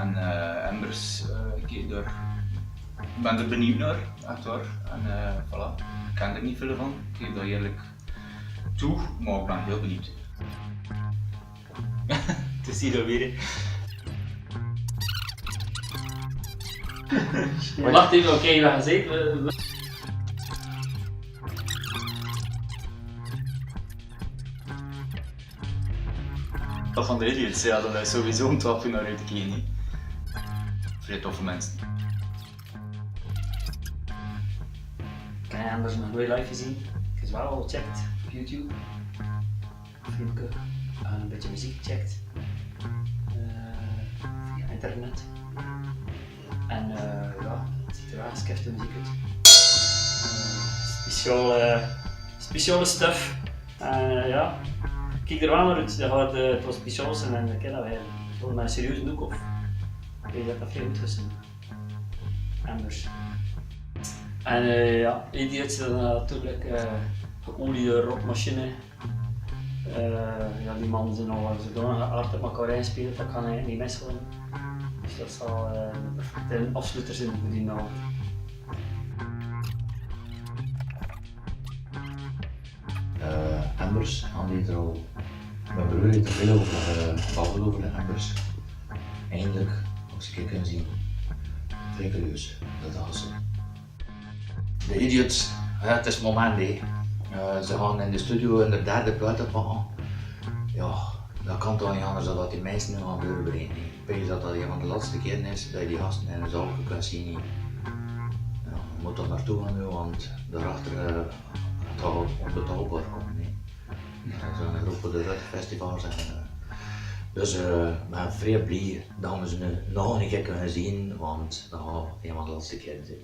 En Embers, ik ben er benieuwd naar, echt waar. En voilà, ik ken er niet veel van, ik geef dat eerlijk toe, maar ik ben heel benieuwd. Het is hier alweer. Wacht even, oké, we gaan zitten. Dat van de idiots, ja, dat is sowieso om 12 uur naar uit te kijken. Vrij toffe mensen. Ik heb Embers nog nooit live gezien. Ik heb ze wel al gecheckt op YouTube. Filmpje. En een beetje muziek gecheckt. Via internet. En ja, het ziet er wel skefte muziek uit. Speciale stuff. Ja, kijk er wel naar uit. Dat gaat het was speciaal zijn en ik ken dat wij. Volgens mij een serieus doek of. Ik weet dat dat veel goed is. Embers. En ja, Idiots is natuurlijk geoliede rockmachine. Ja, die mannen zijn al zodanig hard op elkaar inspelen, dat kan eigenlijk niet misgaan. Dus dat zal een perfecte afsluiter zijn voor die naam. Embers, Andy er al. Mijn broer heeft er veel over gebabbeld over de Embers. Eindelijk, als ik het kan zien, vrij curieus, dat was ze. De Idiots, ja, het is het moment hè. Ze gaan in de studio in de derde plaat pakken. Ja, dat kan toch niet anders dan dat die mensen nu gaan doorbrengen. Ik weet dat dat een van de laatste keren is dat je die gasten in de zaal kunt zien. Ja, je moet er naartoe gaan nu, want daarachter het gaat onbetaalbaar komen. Dat zijn groepen de festivals. Dus ik ben vrij blij dat we ze nu nog een keer kunnen zien, want dat gaat een van de laatste keren zijn.